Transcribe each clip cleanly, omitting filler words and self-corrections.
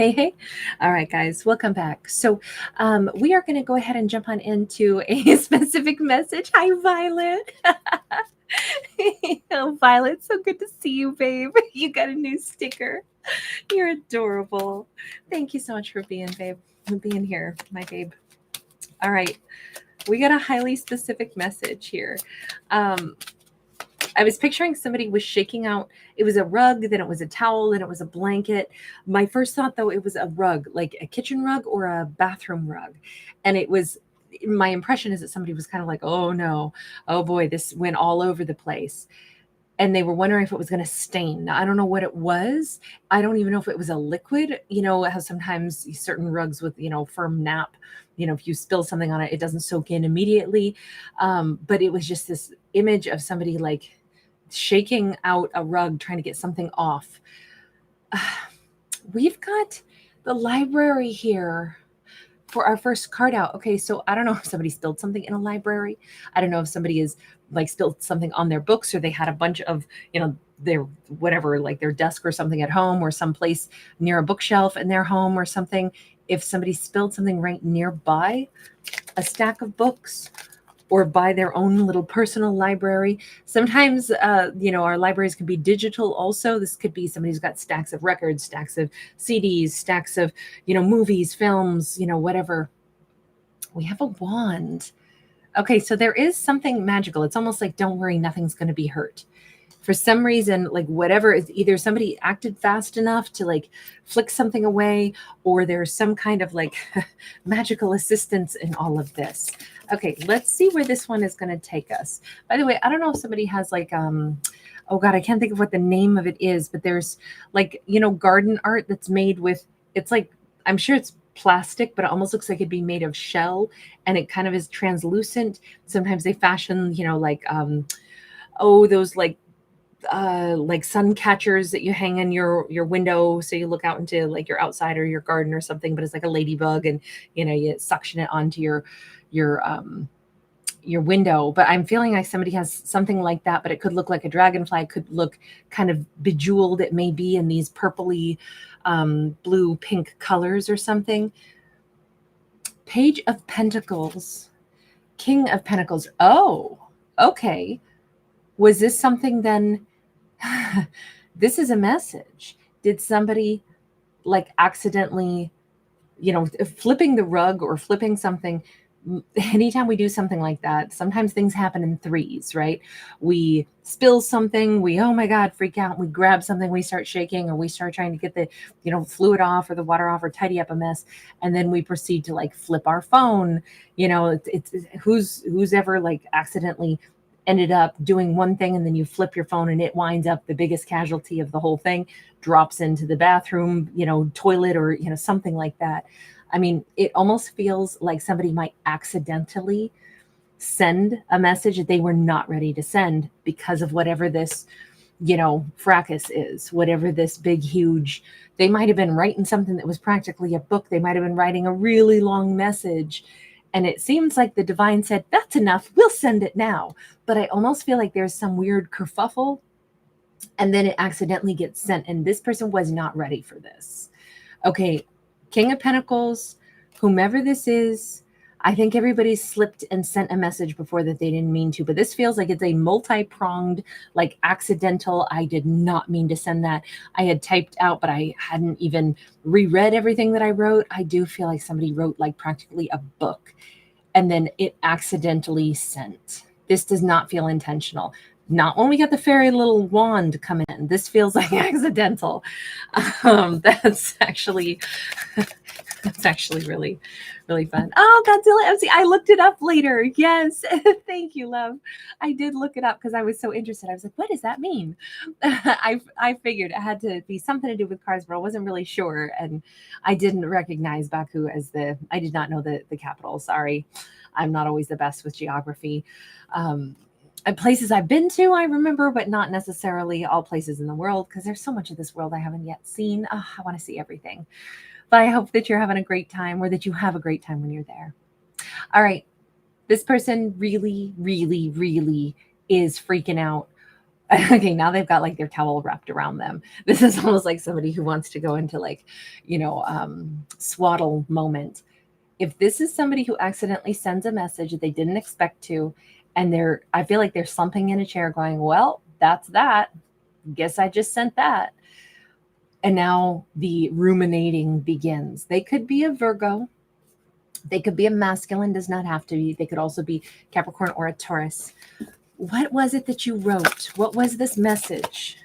Hey, hey. All right, guys, welcome back. So, we are going to go ahead and jump on into a specific message. Hi, Violet. Oh, Violet, so good to see you, babe. You got a new sticker. You're adorable. Thank you so much for being, babe, for being here, my babe. All right, we got a highly specific message here. Um, I was picturing somebody was shaking out. It was a rug, then it was a towel, then it was a blanket. My first thought, though, it was a rug, like a kitchen rug or a bathroom rug. And it was, my impression is that somebody was kind of like, oh no, oh boy, this went all over the place. And they were wondering if it was going to stain. Now, I don't know what it was. I don't even know if it was a liquid. You know, how sometimes certain rugs with, firm nap, if you spill something on it, it doesn't soak in immediately. But it was just this image of somebody like shaking out a rug, trying to get something off. We've got the library here for our first card out. Okay, so I don't know if somebody spilled something in a library. I don't know if somebody is like spilled something on their books, or they had a bunch of, their whatever, like their desk or something at home, or someplace near a bookshelf in their home or something. If somebody spilled something right nearby a stack of books, or by their own little personal library. Sometimes, our libraries can be digital also. This could be somebody who's got stacks of records, stacks of CDs, stacks of, movies, films, whatever. We have a wand. Okay, so there is something magical. It's almost like, don't worry, nothing's going to be hurt. For some reason, like whatever, is either somebody acted fast enough to like flick something away, or there's some kind of like magical assistance in all of this. Okay, let's see where this one is going to take us. By the way, I don't know if somebody has like, oh God, I can't think of what the name of it is, but there's like, garden art that's made with, it's like, I'm sure it's plastic, but it almost looks like it'd be made of shell, and it kind of is translucent. Sometimes they fashion, those like sun catchers that you hang in your window, so you look out into like your outside or your garden or something, but it's like a ladybug, and you suction it onto your window. But I'm feeling like somebody has something like that, but it could look like a dragonfly. It could look kind of bejeweled. It may be in these purpley, blue, pink colors or something. Page of Pentacles, King of Pentacles. Oh, okay. Was this something then? This is a message. Did somebody like accidentally, flipping the rug or flipping something? Anytime we do something like that, sometimes things happen in threes, right? We spill something, we, oh my God, freak out, we grab something, we start shaking, or we start trying to get the, fluid off or the water off, or tidy up a mess. And then we proceed to like flip our phone. It's who's ever like accidentally ended up doing one thing, and then you flip your phone and it winds up the biggest casualty of the whole thing, drops into the bathroom, toilet, or, something like that. I mean, it almost feels like somebody might accidentally send a message that they were not ready to send because of whatever this, fracas is, whatever this big, huge, they might have been writing something that was practically a book. They might have been writing a really long message. And it seems like the divine said, that's enough, we'll send it now. But I almost feel like there's some weird kerfuffle, and then it accidentally gets sent. And this person was not ready for this. Okay, King of Pentacles, whomever this is, I think everybody's slipped and sent a message before that they didn't mean to, but this feels like it's a multi-pronged, like accidental, I did not mean to send that. I had typed out, but I hadn't even reread everything that I wrote. I do feel like somebody wrote like practically a book, and then it accidentally sent. This does not feel intentional. Not when we got the fairy little wand come in. This feels like accidental. That's actually really, really fun. Oh, Godzilla MC. I looked it up later. Yes. Thank you, love. I did look it up because I was so interested. I was like, what does that mean? I figured it had to be something to do with cars, but I wasn't really sure. And I didn't recognize Baku as I did not know the capital. Sorry. I'm not always the best with geography. And places I've been to, I remember, but not necessarily all places in the world, because there's so much of this world I haven't yet seen. Oh, I want to see everything. But I hope that you're having a great time, or that you have a great time when you're there. All right. This person really, really, really is freaking out. Okay, now they've got like their towel wrapped around them. This is almost like somebody who wants to go into like, swaddle moment. If this is somebody who accidentally sends a message that they didn't expect to, and I feel like they're slumping in a chair going, well, that's that. Guess I just sent that. And now the ruminating begins. They could be a Virgo. They could be a masculine, does not have to be. They could also be Capricorn or a Taurus. What was it that you wrote? What was this message?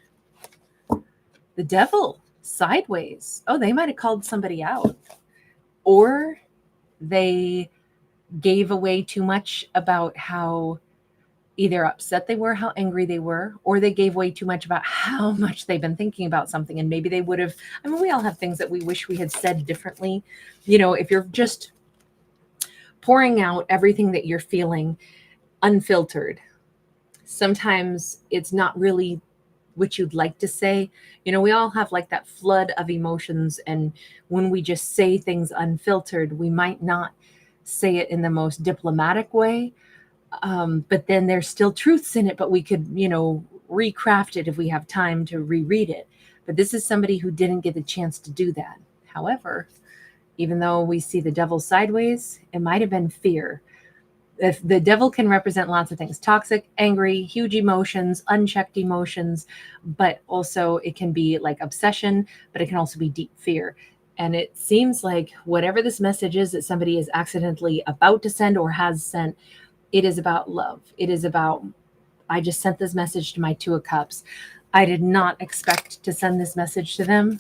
The devil, sideways. Oh, they might have called somebody out. Or they gave away too much about how either upset they were, how angry they were, or they gave way too much about how much they've been thinking about something. And maybe they would have, we all have things that we wish we had said differently. If you're just pouring out everything that you're feeling unfiltered, sometimes it's not really what you'd like to say. We all have like that flood of emotions. And when we just say things unfiltered, we might not say it in the most diplomatic way. But then there's still truths in it, but we could, recraft it if we have time to reread it. But this is somebody who didn't get the chance to do that. However, even though we see the devil sideways, it might have been fear. If the devil can represent lots of things: toxic, angry, huge emotions, unchecked emotions, but also it can be like obsession, but it can also be deep fear. And it seems like whatever this message is that somebody is accidentally about to send or has sent, it is about love. It is about, I just sent this message to my Two of Cups. I did not expect to send this message to them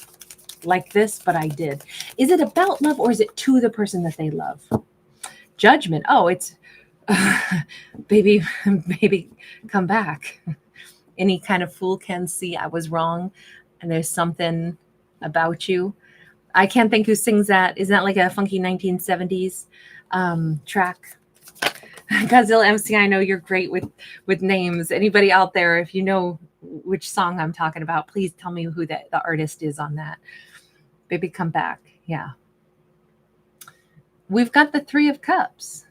like this, but I did. Is it about love, or is it to the person that they love? Judgment. Oh, it's baby, come back. Any kind of fool can see I was wrong, and there's something about you. I can't think who sings that. Isn't that like a funky 1970s track? Godzilla MC, I know you're great with names. Anybody out there, if you know which song I'm talking about, please tell me who the artist is on that. Baby, come back. Yeah. We've got the Three of Cups.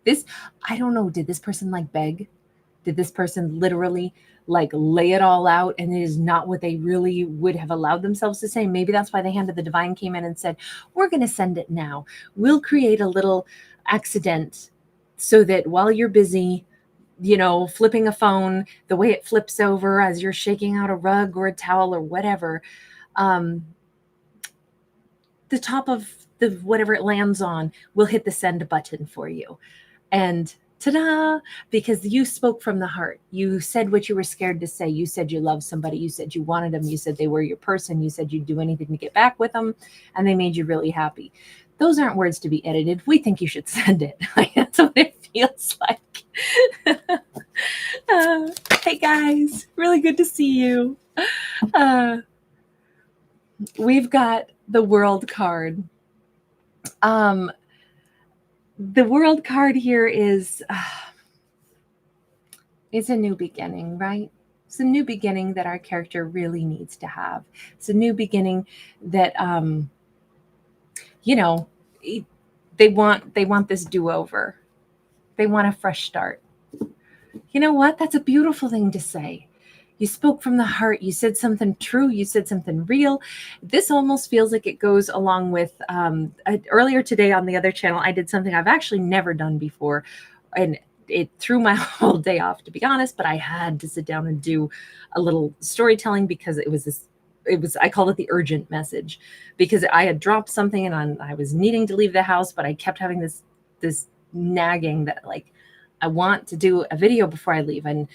This, I don't know, did this person like beg? Did this person literally like lay it all out, and it is not what they really would have allowed themselves to say? Maybe that's why the hand of the divine came in and said, we're going to send it now. We'll create a little accident so that while you're busy, flipping a phone, the way it flips over as you're shaking out a rug or a towel or whatever, the top of the whatever it lands on will hit the send button for you. And ta-da, because you spoke from the heart. You said what you were scared to say. You said you loved somebody. You said you wanted them. You said they were your person. You said you'd do anything to get back with them, and they made you really happy. Those aren't words to be edited. We think you should send it. That's what it feels like. Hey guys, really good to see you. We've got the World card. The World card here is, it's a new beginning, right? It's a new beginning that our character really needs to have. It's a new beginning that, they want this do-over. They want a fresh start. You know what? That's a beautiful thing to say. You spoke from the heart. You said something true. You said something real. This almost feels like it goes along with, earlier today on the other channel, I did something I've actually never done before. And it threw my whole day off, to be honest, but I had to sit down and do a little storytelling because I called it the urgent message, because I had dropped something and I was needing to leave the house, but I kept having this nagging that like, I want to do a video before I leave. And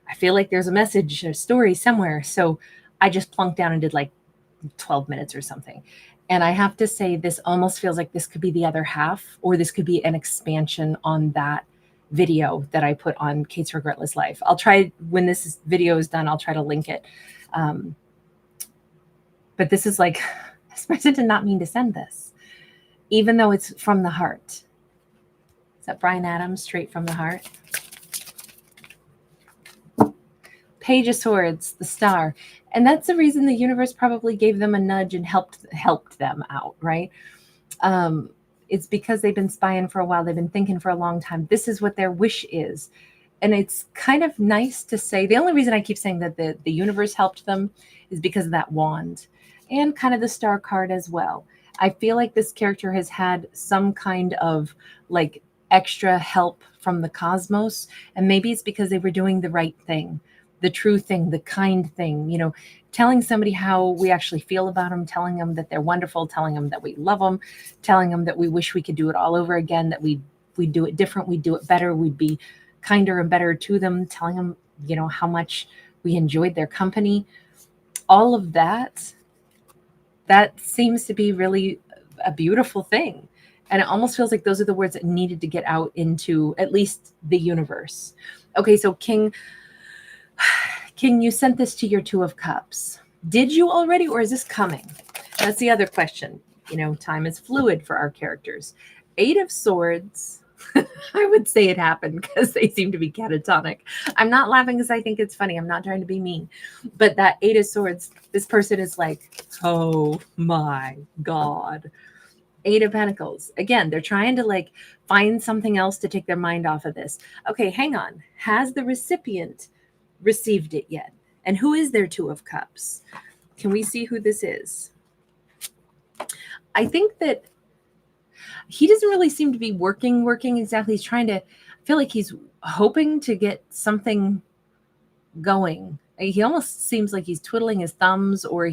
I feel like there's a message, a story somewhere. So I just plunked down and did like 12 minutes or something. And I have to say, this almost feels like this could be the other half, or this could be an expansion on that video that I put on Kate's Regretless Life. I'll try, when this video is done, I'll try to link it. But this is like, this person did not mean to send this, even though it's from the heart. Is that Bryan Adams, Straight from the Heart? Page of Swords, the Star. And that's the reason the universe probably gave them a nudge and helped them out, right? It's because they've been spying for a while. They've been thinking for a long time. This is what their wish is. And it's kind of nice to say, the only reason I keep saying that the universe helped them is because of that wand and kind of the star card as well. I feel like this character has had some kind of like extra help from the cosmos. And maybe it's because they were doing the right thing, the true thing, the kind thing, you know, telling somebody how we actually feel about them, telling them that they're wonderful, telling them that we love them, telling them that we wish we could do it all over again, that we'd do it different, we'd do it better, we'd be kinder and better to them, telling them, you know, how much we enjoyed their company. All of that, that seems to be really a beautiful thing. And it almost feels like those are the words that needed to get out into at least the universe. Okay, so King, you sent this to your Two of Cups. Did you already, or is this coming? That's the other question. You know, time is fluid for our characters. Eight of Swords. I would say it happened because they seem to be catatonic. I'm not laughing because I think it's funny. I'm not trying to be mean. But that Eight of Swords, this person is like, oh my God. Eight of Pentacles. Again, they're trying to like find something else to take their mind off of this. Okay, hang on. Has the recipient received it yet? And who is their Two of Cups? Can we see who this is? I think that he doesn't really seem to be working exactly. He's trying to, I feel like he's hoping to get something going. He almost seems like he's twiddling his thumbs, or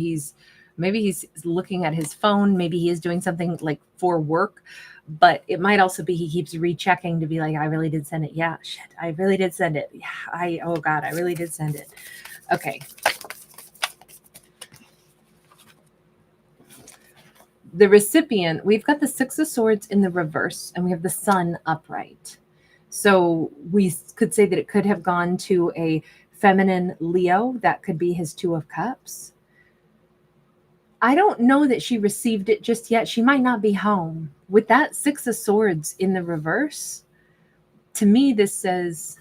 maybe he's looking at his phone. Maybe he is doing something like for work, but it might also be he keeps rechecking to be like, I really did send it. Yeah, shit, I really did send it. Yeah, oh God, I really did send it. Okay. The recipient, we've got the Six of Swords in the reverse, and we have the Sun upright. So we could say that it could have gone to a feminine Leo. That could be his Two of Cups. I don't know that she received it just yet. She might not be home. With that Six of Swords in the reverse, to me, this says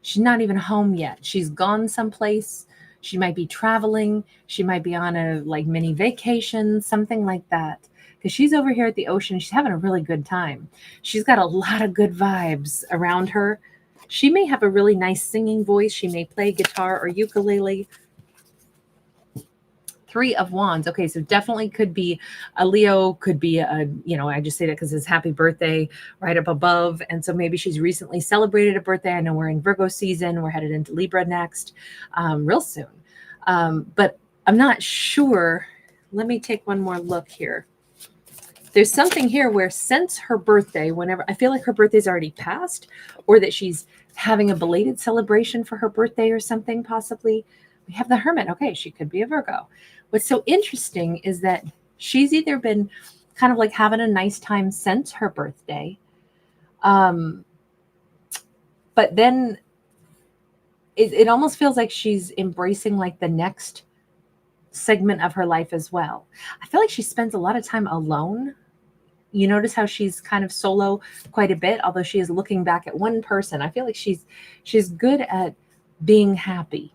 she's not even home yet. She's gone someplace. She might be traveling. She might be on a like mini vacation, something like that. Because she's over here at the ocean. She's having a really good time. She's got a lot of good vibes around her. She may have a really nice singing voice. She may play guitar or ukulele. Three of Wands. Okay, so definitely could be a Leo, could be a, you know, I just say that because it's happy birthday right up above. And so maybe she's recently celebrated a birthday. I know we're in Virgo season. We're headed into Libra next, real soon. But I'm not sure. Let me take one more look here. There's something here where since her birthday, whenever I feel like her birthday's already passed, or that she's having a belated celebration for her birthday or something, possibly. We have the Hermit. Okay, she could be a Virgo. What's so interesting is that she's either been kind of like having a nice time since her birthday, but then it almost feels like she's embracing like the next segment of her life as well. I feel like she spends a lot of time alone. You notice how she's kind of solo quite a bit, although she is looking back at one person. I feel like she's good at being happy,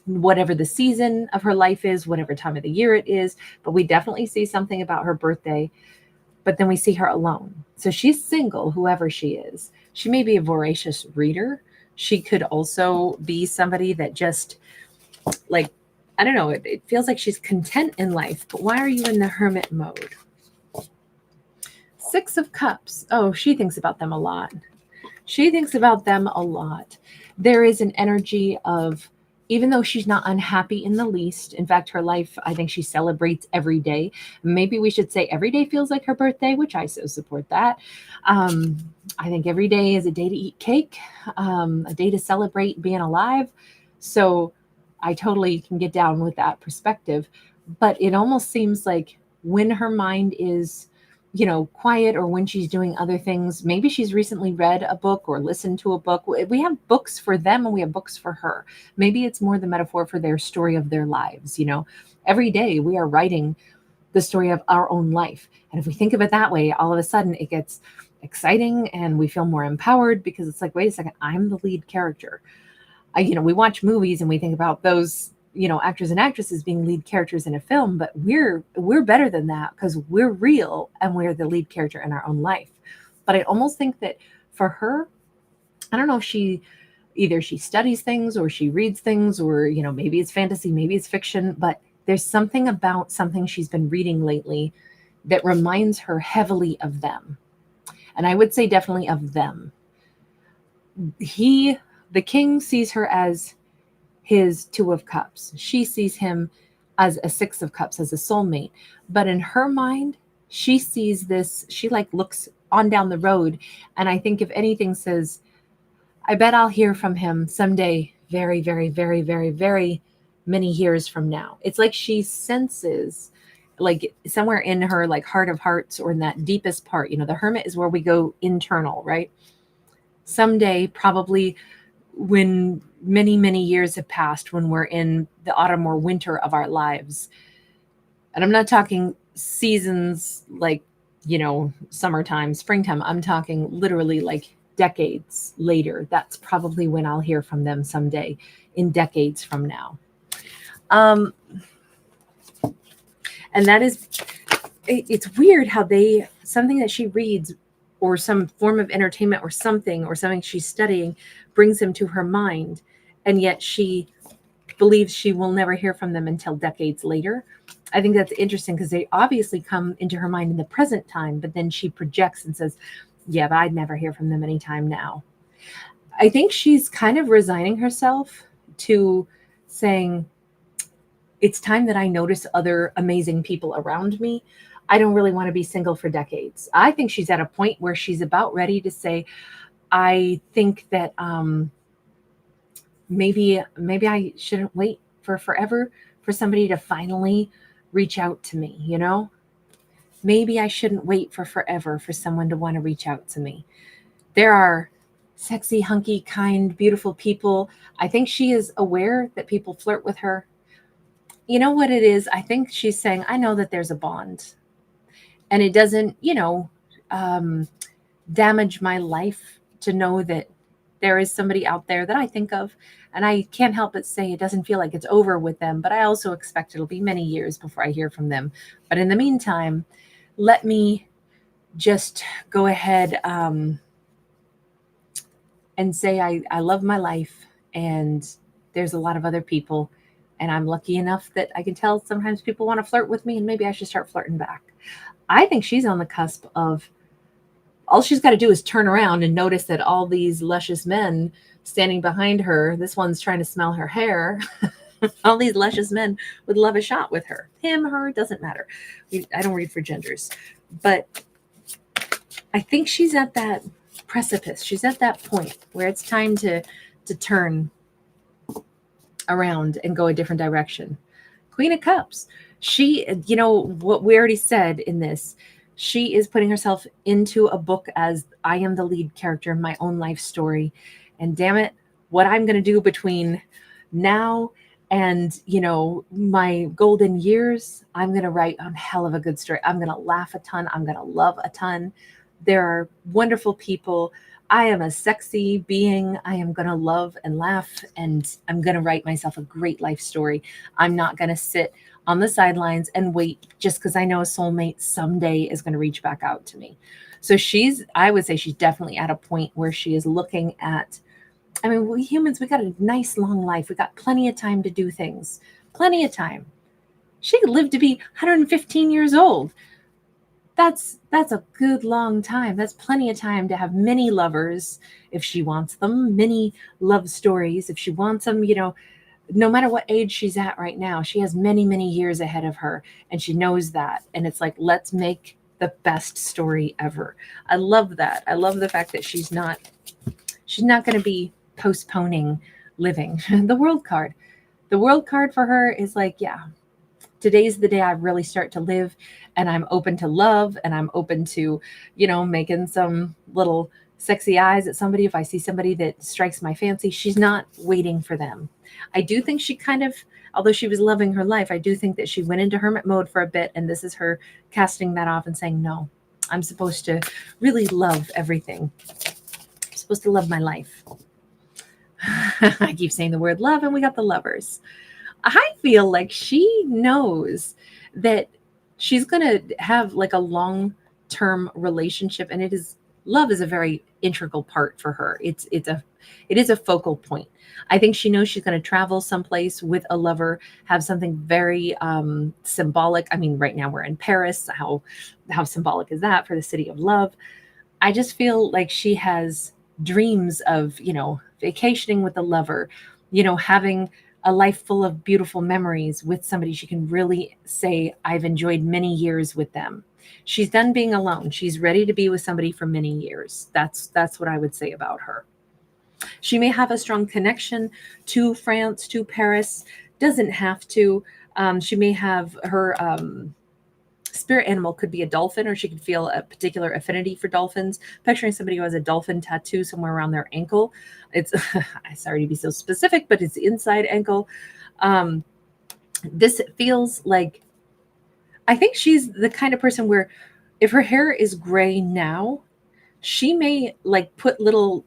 whatever the season of her life is, whatever time of the year it is. But we definitely see something about her birthday, but then we see her alone. So she's single, whoever she is. She may be a voracious reader. She could also be somebody that just like, I don't know, it feels like she's content in life. But why are you in the Hermit mode? Six of Cups. Oh, she thinks about them a lot. She thinks about them a lot. There is an energy of, even though she's not unhappy in the least, in fact, her life, I think she celebrates every day. Maybe we should say every day feels like her birthday, which I so support that. I think every day is a day to eat cake, a day to celebrate being alive. So I totally can get down with that perspective. But it almost seems like when her mind is, you know, quiet, or when she's doing other things, maybe she's recently read a book or listened to a book. We have books for them and we have books for her. Maybe it's more the metaphor for their story of their lives. You know, every day we are writing the story of our own life. And if we think of it that way, all of a sudden it gets exciting and we feel more empowered, because it's like, wait a second, I'm the lead character. You know, we watch movies and we think about those, you know, actors and actresses being lead characters in a film, but we're better than that because we're real and we're the lead character in our own life. But I almost think that for her, I don't know if she Either she studies things or she reads things, or, maybe it's fantasy, maybe it's fiction, but there's something about something she's been reading lately that reminds her heavily of them. And I would say definitely of them. The king sees her as his Two of Cups. She sees him as a Six of Cups, as a soulmate. But in her mind, she sees this, she like looks on down the road. And I think if anything says, I bet I'll hear from him someday, very, very, very, very, very many years from now. It's like she senses, like somewhere in her like heart of hearts, or in that deepest part, the hermit is where we go internal, right? Someday, probably when many, many years have passed, when we're in the autumn or winter of our lives. And I'm not talking seasons like, summertime, springtime. I'm talking literally like decades later. That's probably when I'll hear from them someday, in decades from now. And that is, it's weird how something that she reads, or some form of entertainment, or something she's studying, brings him to her mind. And yet she believes she will never hear from them until decades later. I think that's interesting, because they obviously come into her mind in the present time, but then she projects and says, yeah, but I'd never hear from them anytime now. I think she's kind of resigning herself to saying, it's time that I notice other amazing people around me. I don't really want to be single for decades. I think she's at a point where she's about ready to say, I think that maybe I shouldn't wait for forever for somebody to finally reach out to me, Maybe I shouldn't wait for forever for someone to want to reach out to me. There are sexy, hunky, kind, beautiful people. I think she is aware that people flirt with her. You know what it is? I think she's saying, I know that there's a bond, and it doesn't, damage my life to know that there is somebody out there that I think of, and I can't help but say it doesn't feel like it's over with them, but I also expect it'll be many years before I hear from them. But in the meantime, let me just go ahead and say I love my life, and there's a lot of other people, and I'm lucky enough that I can tell sometimes people want to flirt with me, and maybe I should start flirting back. I think she's on the cusp of, all she's got to do is turn around and notice that all these luscious men standing behind her, this one's trying to smell her hair. All these luscious men would love a shot with her. Him, her, doesn't matter. I don't read for genders. But I think she's at that precipice. She's at that point where it's time to turn around and go a different direction. Queen of Cups. She, what we already said in this, she is putting herself into a book as I am the lead character in my own life story. And damn it, what I'm going to do between now and, my golden years, I'm going to write a hell of a good story. I'm going to laugh a ton. I'm going to love a ton. There are wonderful people. I am a sexy being. I am going to love and laugh, and I'm going to write myself a great life story. I'm not going to sit on the sidelines and wait just because I know a soulmate someday is going to reach back out to me. So I would say she's definitely at a point where she is looking at, we humans, we got a nice long life. We got plenty of time to do things. Plenty of time. She could live to be 115 years old. That's a good long time. That's plenty of time to have many lovers if she wants them, many love stories if she wants them, no matter what age she's at right now, she has many, many years ahead of her, and she knows that. And it's like, let's make the best story ever. I love that. I love the fact that she's not going to be postponing living. The world card for her is like, yeah, today's the day I really start to live, and I'm open to love, and I'm open to, making some little sexy eyes at somebody if I see somebody that strikes my fancy. She's not waiting for them. I do think she kind of, although she was loving her life, I do think that she went into hermit mode for a bit, and this is her casting that off and saying, no, I'm supposed to really love everything. I'm supposed to love my life. I keep saying the word love, and we got the Lovers. I feel like she knows that she's going to have like a long-term relationship, and it is love is a very integral part for her. It is a focal point. I think she knows she's going to travel someplace with a lover, have something very symbolic. I mean, right now we're in Paris. How symbolic is that for the city of love? I just feel like she has dreams of, vacationing with a lover, having a life full of beautiful memories with somebody she can really say, I've enjoyed many years with them. She's done being alone. She's ready to be with somebody for many years. That's what I would say about her. She may have a strong connection to France, to Paris. Doesn't have to. She may have her spirit animal could be a dolphin, or she could feel a particular affinity for dolphins. Picturing somebody who has a dolphin tattoo somewhere around their ankle. It's sorry to be so specific, but it's the inside ankle. This feels like, I think she's the kind of person where if her hair is gray now, she may like put little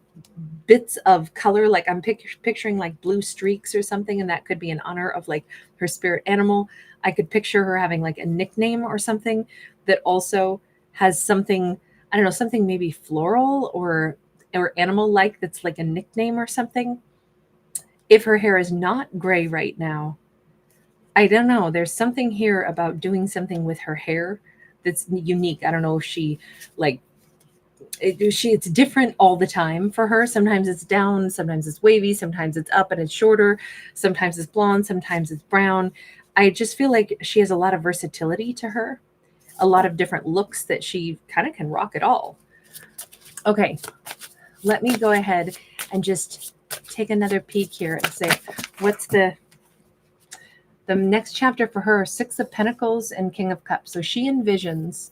bits of color, like I'm picturing like blue streaks or something, and that could be in honor of like her spirit animal. I could picture her having like a nickname or something that also has something, I don't know, something maybe floral or animal like, that's like a nickname or something. If her hair is not gray right now, I don't know, there's something here about doing something with her hair that's unique. I don't know if she like it's different all the time for her. Sometimes it's down, sometimes it's wavy, sometimes it's up and it's shorter, sometimes it's blonde, sometimes it's brown. I just feel like she has a lot of versatility to her, a lot of different looks that she kind of can rock it all. Okay, let me go ahead and just take another peek here and say, what's the next chapter for her? Six of Pentacles and King of Cups. So she envisions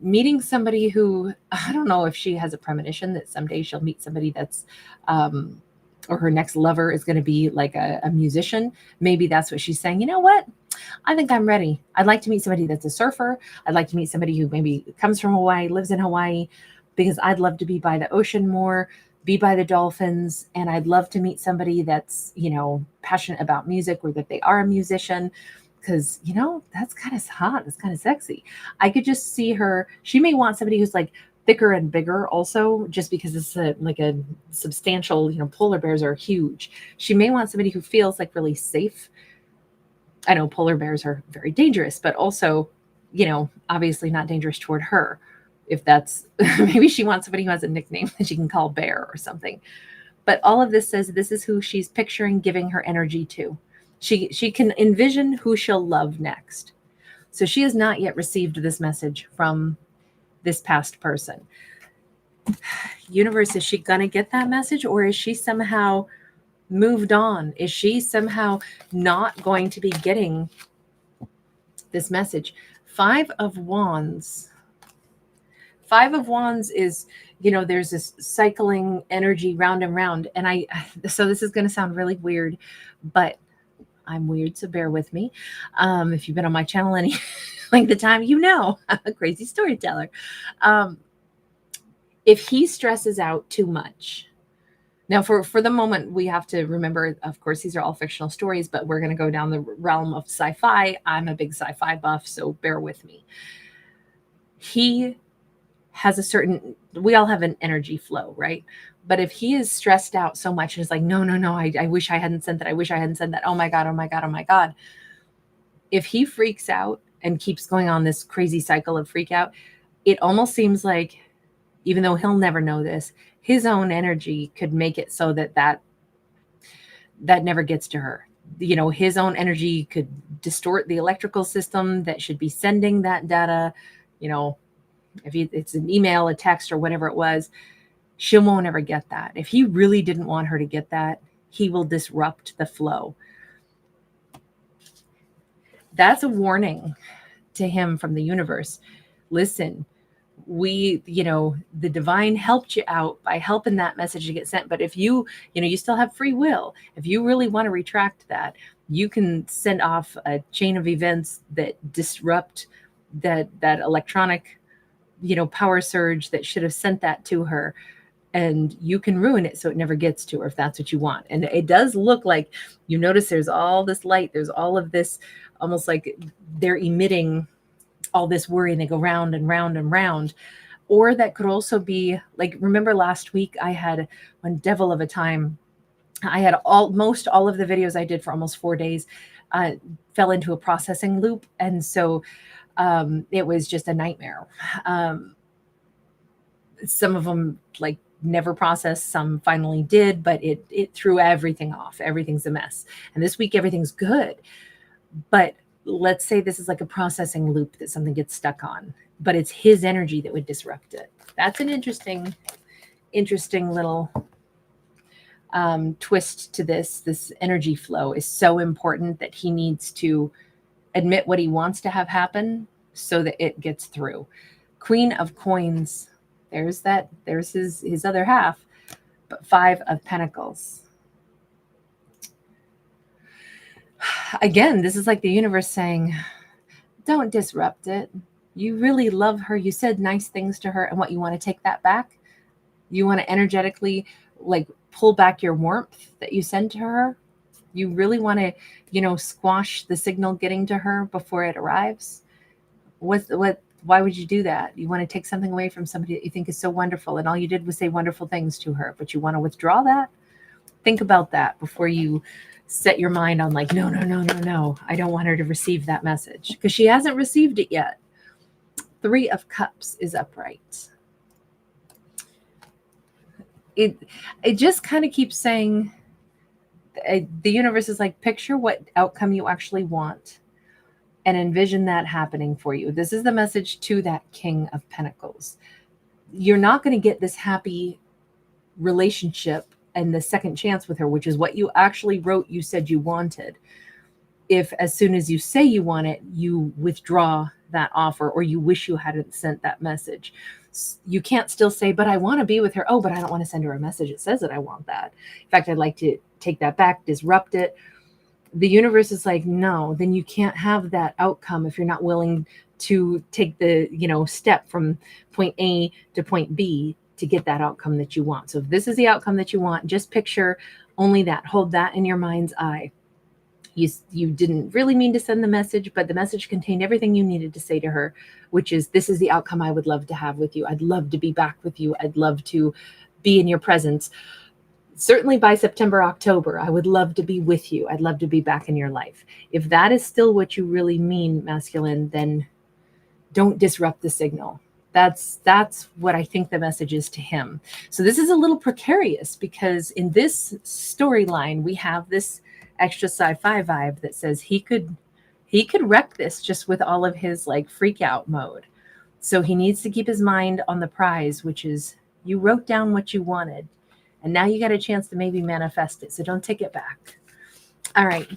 meeting somebody who, I don't know if she has a premonition that someday she'll meet somebody that's, or her next lover is going to be like a musician. Maybe that's what she's saying. You know what? I think I'm ready. I'd like to meet somebody that's a surfer. I'd like to meet somebody who maybe comes from Hawaii, lives in Hawaii, because I'd love to be by the ocean more, be by the dolphins. And I'd love to meet somebody that's, passionate about music, or that they are a musician. Because, that's kind of hot. It's kind of sexy. I could just see her. She may want somebody who's like thicker and bigger also, just because it's like a substantial, polar bears are huge. She may want somebody who feels like really safe. I know polar bears are very dangerous, but also, obviously not dangerous toward her. If that's, maybe she wants somebody who has a nickname that she can call Bear or something. But all of this says this is who she's picturing giving her energy to. She can envision who she'll love next. So she has not yet received this message from this past person. Universe, is she going to get that message, or is she somehow moved on? Is she somehow not going to be getting this message? Five of Wands. Five of Wands is, there's this cycling energy round and round. And so this is going to sound really weird, but I'm weird, so bear with me. If you've been on my channel any length of time, I'm a crazy storyteller. If he stresses out too much, now for the moment, we have to remember, of course, these are all fictional stories, but we're going to go down the realm of sci-fi. I'm a big sci-fi buff, so bear with me. He has we all have an energy flow, right? But if he is stressed out so much and is like, no, I wish I hadn't sent that. I wish I hadn't sent that. Oh my God, oh my God, oh my God. If he freaks out and keeps going on this crazy cycle of freak out, it almost seems like, even though he'll never know this, his own energy could make it so that never gets to her. His own energy could distort the electrical system that should be sending that data. If it's an email, a text, or whatever it was, she won't ever get that. If he really didn't want her to get that, he will disrupt the flow. That's a warning to him from the universe. Listen, the divine helped you out by helping that message to get sent. But if you still have free will, if you really want to retract that, you can send off a chain of events that disrupt that electronic, power surge that should have sent that to her. And you can ruin it so it never gets to her if that's what you want. And it does look like, notice there's all this light, there's all of this, almost like they're emitting all this worry, and they go round and round and round. Or that could also be like, remember last week I had one devil of a time. I had almost all of the videos I did for almost 4 days fell into a processing loop. And so it was just a nightmare. Some of them like never processed, some finally did, but it threw everything off. Everything's a mess. And this week, everything's good. But let's say this is like a processing loop that something gets stuck on, but it's his energy that would disrupt it. That's an interesting little twist to this. This energy flow is so important that he needs to admit what he wants to have happen so that it gets through. Queen of Coins, there's his other half, but 5 of Pentacles. Again, this is like the universe saying, don't disrupt it. You really love her. You said nice things to her, and what, you want to take that back? You want to energetically like pull back your warmth that you send to her? You really want to, squash the signal getting to her before it arrives? Why would you do that? You want to take something away from somebody that you think is so wonderful, and all you did was say wonderful things to her, but you want to withdraw that? Think about that before you set your mind on like, no, I don't want her to receive that message, because she hasn't received it yet. 3 of Cups is upright. It just kind of keeps saying, the universe is like, picture what outcome you actually want and envision that happening for you. This is the message to that King of Pentacles. You're not going to get this happy relationship and the second chance with her, which is what you actually wrote you said you wanted, if as soon as you say you want it, you withdraw that offer, or you wish you hadn't sent that message. You can't still say, but I want to be with her. Oh, but I don't want to send her a message that says that I want that. In fact, I'd like to take that back, disrupt it. The universe is like, no, then you can't have that outcome if you're not willing to take the, step from point A to point B to get that outcome that you want. So if this is the outcome that you want, just picture only that. Hold that in your mind's eye. You didn't really mean to send the message, but the message contained everything you needed to say to her, which is, this is the outcome I would love to have with you. I'd love to be back with you. I'd love to be in your presence. Certainly by September, October, I would love to be with you. I'd love to be back in your life. If that is still what you really mean, masculine, then don't disrupt the signal. That's what I think the message is to him. So this is a little precarious, because in this storyline, we have this extra sci-fi vibe that says he could wreck this just with all of his like freak out mode. So he needs to keep his mind on the prize, which is, you wrote down what you wanted, and now you got a chance to maybe manifest it. So don't take it back. All right,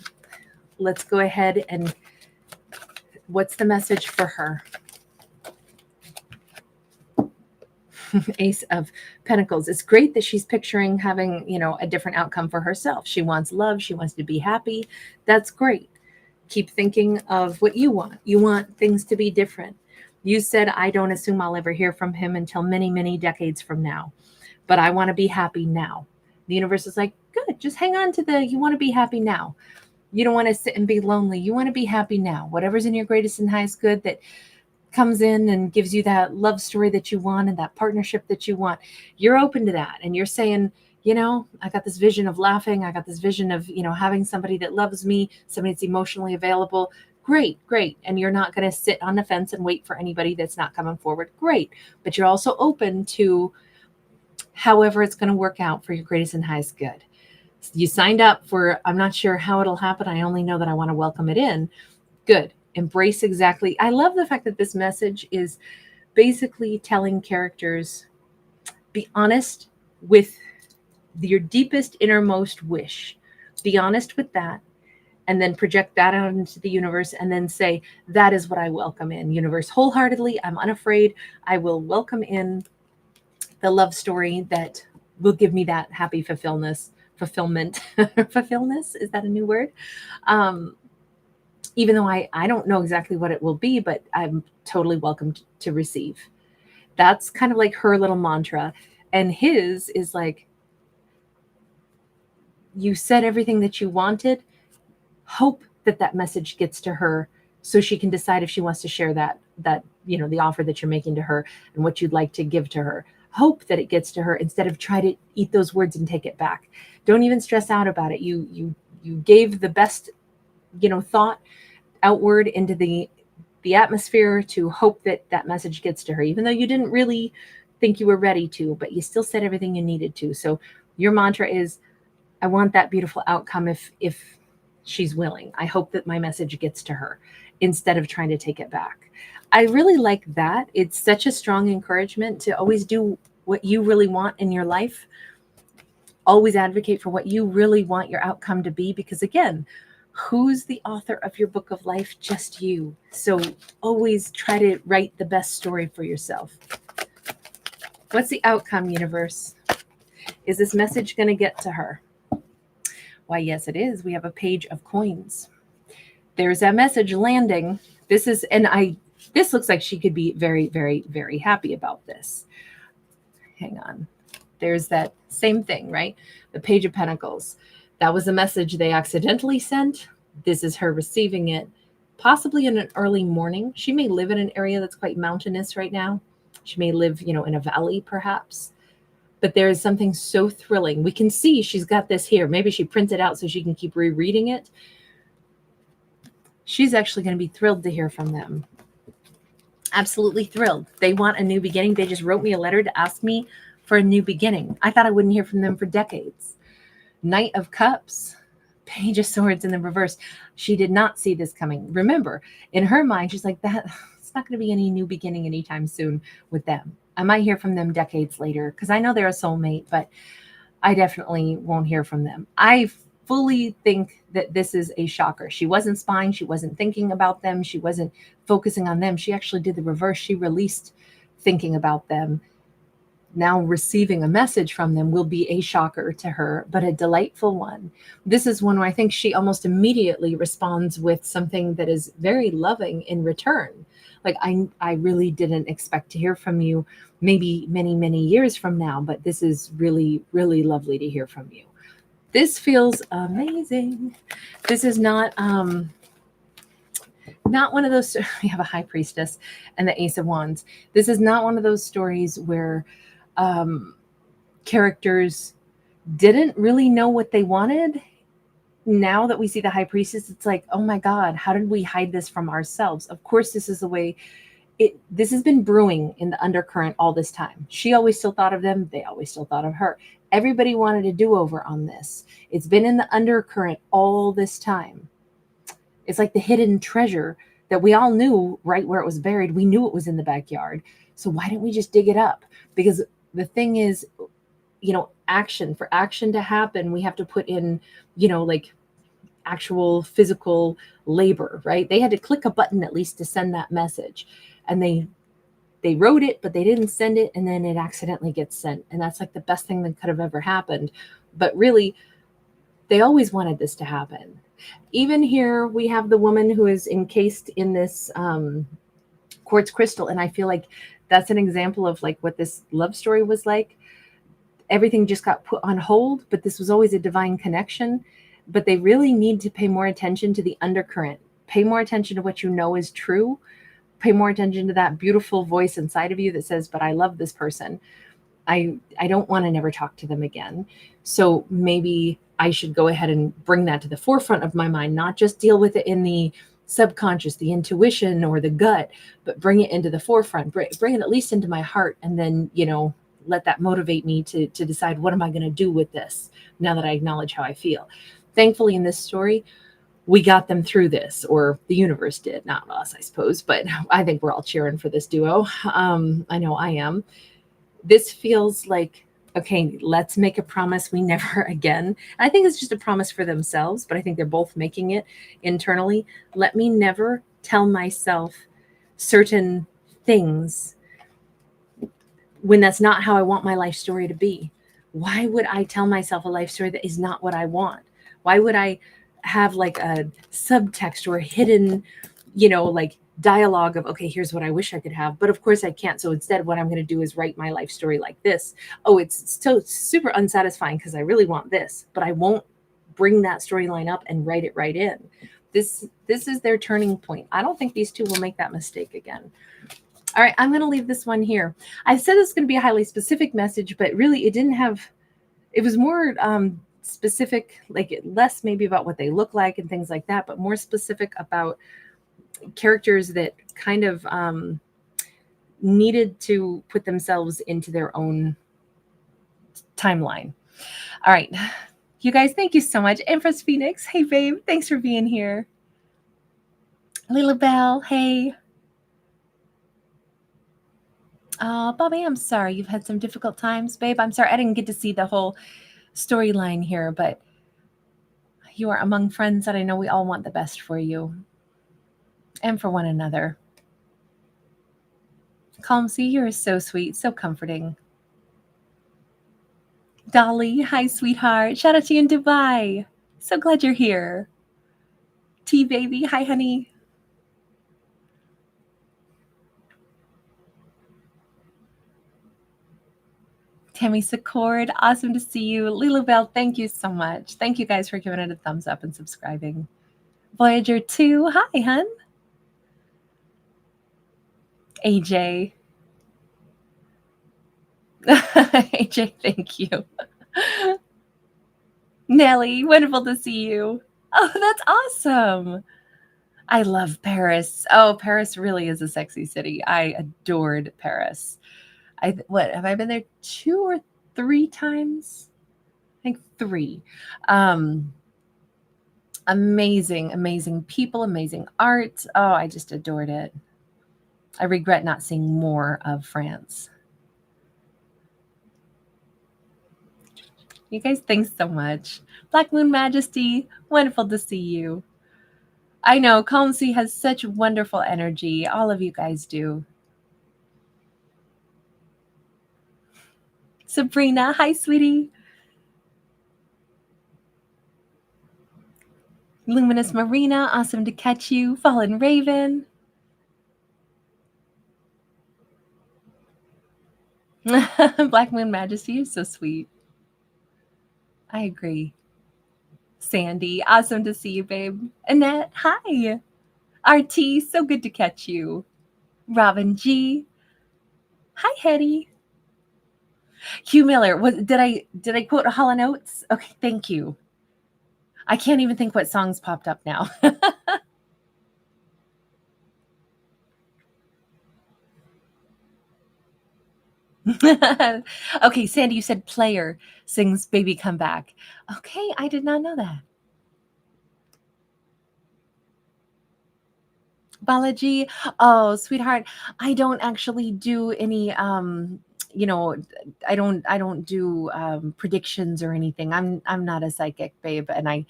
let's go ahead and what's the message for her? Ace of Pentacles. It's great that she's picturing having, a different outcome for herself. She wants love. She wants to be happy. That's great. Keep thinking of what you want. You want things to be different. You said, I don't assume I'll ever hear from him until many, many decades from now, but I want to be happy now. The universe is like, good, just hang on to you want to be happy now. You don't want to sit and be lonely. You want to be happy now. Whatever's in your greatest and highest good that comes in and gives you that love story that you want and that partnership that you want, you're open to that. And you're saying, I got this vision of laughing. I got this vision of, having somebody that loves me, somebody that's emotionally available. Great. And you're not going to sit on the fence and wait for anybody that's not coming forward. Great. But you're also open to however it's going to work out for your greatest and highest good. You signed up for, I'm not sure how it'll happen. I only know that I want to welcome it in. Good. Embrace exactly. I love the fact that this message is basically telling characters, be honest with your deepest innermost wish. Be honest with that, and then project that out into the universe, and then say, that is what I welcome in, universe, wholeheartedly. I'm unafraid. I will welcome in the love story that will give me that happy fulfillment. Fulfillment, is that a new word? Even though I don't know exactly what it will be, but I'm totally welcome to receive. That's kind of like her little mantra. And his is like, you said everything that you wanted. Hope that message gets to her so she can decide if she wants to share that, the offer that you're making to her and what you'd like to give to her. Hope that it gets to her instead of try to eat those words and take it back. Don't even stress out about it. You gave the best, thought outward into the atmosphere to hope that that message gets to her, even though you didn't really think you were ready to, but you still said everything you needed to. So your mantra is, I want that beautiful outcome if she's willing. I hope that my message gets to her instead of trying to take it back. I really like that. It's such a strong encouragement to always do what you really want in your life. Always advocate for what you really want your outcome to be, because again, who's the author of your book of life? Just you. So always try to write the best story for yourself. What's the outcome, universe? Is this message going to get to her? Why, yes, it is. We have a page of coins. There's that message landing. This looks like she could be very, very, very happy about this. Hang on. There's that same thing, right? The Page of Pentacles. That was a message they accidentally sent. This is her receiving it, possibly in an early morning. She may live in an area that's quite mountainous right now. She may live, in a valley perhaps. But there is something so thrilling. We can see she's got this here. Maybe she printed out so she can keep rereading it. She's actually going to be thrilled to hear from them. Absolutely thrilled. They want a new beginning. They just wrote me a letter to ask me for a new beginning. I thought I wouldn't hear from them for decades. Knight of Cups, Page of Swords in the reverse. She did not see this coming. Remember, in her mind, she's like, it's not going to be any new beginning anytime soon with them. I might hear from them decades later because I know they're a soulmate, but I definitely won't hear from them. I fully think that this is a shocker. She wasn't spying. She wasn't thinking about them. She wasn't focusing on them. She actually did the reverse. She released thinking about them. Now receiving a message from them will be a shocker to her, but a delightful one. This is one where I think she almost immediately responds with something that is very loving in return. Like, I really didn't expect to hear from you maybe many, many years from now, but this is really, really lovely to hear from you. This feels amazing. This is not one of those, we have a High Priestess and the Ace of Wands. This is not one of those stories where characters didn't really know what they wanted. Now that we see the High Priestess, it's like, oh my God, how did we hide this from ourselves? Of course, this is the way this has been brewing in the undercurrent all this time. She always still thought of them. They always still thought of her. Everybody wanted a do-over on this. It's been in the undercurrent all this time. It's like the hidden treasure that we all knew right where it was buried. We knew it was in the backyard. So why didn't we just dig it up? Because the thing is, action. For action to happen, we have to put in, like actual physical labor, right? They had to click a button at least to send that message. And they wrote it, but they didn't send it. And then it accidentally gets sent. And that's like the best thing that could have ever happened. But really, they always wanted this to happen. Even here, we have the woman who is encased in this quartz crystal. And I feel like that's an example of like what this love story was like. Everything just got put on hold, but this was always a divine connection. But they really need to pay more attention to the undercurrent. Pay more attention to what you know is true. Pay more attention to that beautiful voice inside of you that says, but I love this person. I don't want to never talk to them again. So maybe I should go ahead and bring that to the forefront of my mind, not just deal with it in the subconscious, the intuition or the gut, but bring it into the forefront, bring it at least into my heart. And then, let that motivate me to decide, what am I going to do with this now that I acknowledge how I feel? Thankfully, in this story, we got them through this, or the universe did, not us, I suppose, but I think we're all cheering for this duo. I know I am. This feels like, okay, let's make a promise we never again. And I think it's just a promise for themselves, but I think they're both making it internally. Let me never tell myself certain things when that's not how I want my life story to be. Why would I tell myself a life story that is not what I want? Why would I have like a subtext or a hidden, like dialogue of, okay, here's what I wish I could have, but of course I can't. So instead, what I'm going to do is write my life story like this. Oh, it's so super unsatisfying because I really want this, but I won't bring that storyline up and write it right in. This is their turning point. I don't think these two will make that mistake again. All right, I'm going to leave this one here. I said this is going to be a highly specific message, but really it didn't have, it was more specific, like less maybe about what they look like and things like that, but more specific about characters that kind of needed to put themselves into their own timeline. All right, you guys, thank you so much. Empress Phoenix, hey babe, thanks for being here. Lila Bell, hey. Bobby, I'm sorry you've had some difficult times, babe. I'm sorry I didn't get to see the whole storyline here, but you are among friends that I know we all want the best for you and for one another. Calm C, you're so sweet, so comforting. Dolly, hi, sweetheart. Shout out to you in Dubai. So glad you're here. T baby, hi, honey. Tammy Secord, awesome to see you. Lila Bell, thank you so much. Thank you guys for giving it a thumbs up and subscribing. Voyager 2, hi, hun. AJ. AJ, thank you. Nelly, wonderful to see you. Oh, that's awesome. I love Paris. Oh, Paris really is a sexy city. I adored Paris. What have I been there 2 or 3 times? I think 3. Amazing people, amazing art. Oh, I just adored it. I regret not seeing more of France. You guys, thanks so much. Black Moon Majesty, wonderful to see you. I know, Calm Sea has such wonderful energy. All of you guys do. Sabrina, hi, sweetie. Luminous Marina, awesome to catch you. Fallen Raven. Black Moon Majesty is so sweet. I agree. Sandy, awesome to see you, babe. Annette, hi. RT, so good to catch you. Robin G. Hi, Hetty. Hugh Miller, did I quote Hall & Oates? Okay, thank you. I can't even think what songs popped up now. Okay, Sandy, you said Player sings Baby Come Back. Okay, I did not know that. Balaji, oh, sweetheart, I don't actually do any you know, I don't do predictions or anything. I'm not a psychic, babe, and I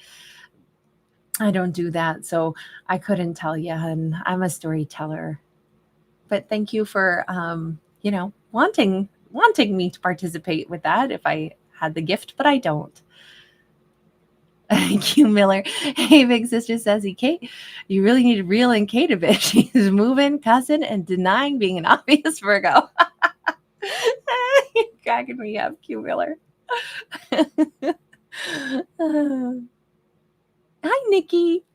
don't do that, so I couldn't tell you. And I'm a storyteller. But thank you for you know, wanting me to participate with that if I had the gift, but I don't. Thank you, Miller. Hey, big sister Sassy Kate, you really need to reel in Kate a bit. She's moving, cussing, and denying being an obvious Virgo. You're cracking me up, Q Miller. Hi, Nikki.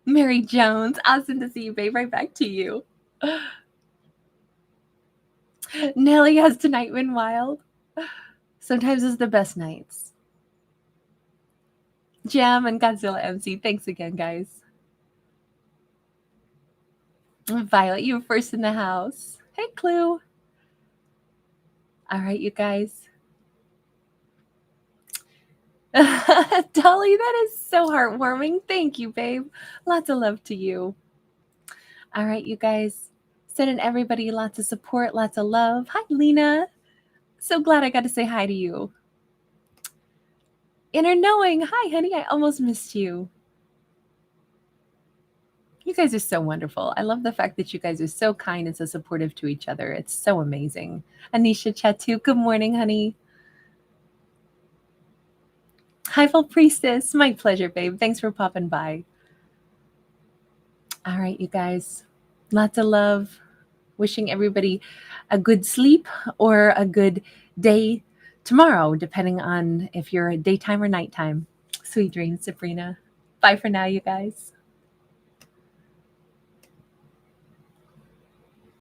Mary Jones, awesome to see you, babe. Right back to you. Nelly, has tonight been wild? Sometimes it's the best nights. Jam and Godzilla MC, thanks again, guys. Violet, you were first in the house. Hey, Clue. All right, you guys. Dolly, that is so heartwarming. Thank you, babe. Lots of love to you. All right, you guys. Sending everybody lots of support, lots of love. Hi, Lena. So glad I got to say hi to you. Inner Knowing. Hi, honey. I almost missed you. You guys are so wonderful. I love the fact that you guys are so kind and so supportive to each other. It's so amazing. Anisha Chatu, good morning, honey. Hi, Full Priestess. My pleasure, babe. Thanks for popping by. All right, you guys. Lots of love. Wishing everybody a good sleep or a good day tomorrow, depending on if you're daytime or nighttime. Sweet dreams, Sabrina. Bye for now, you guys.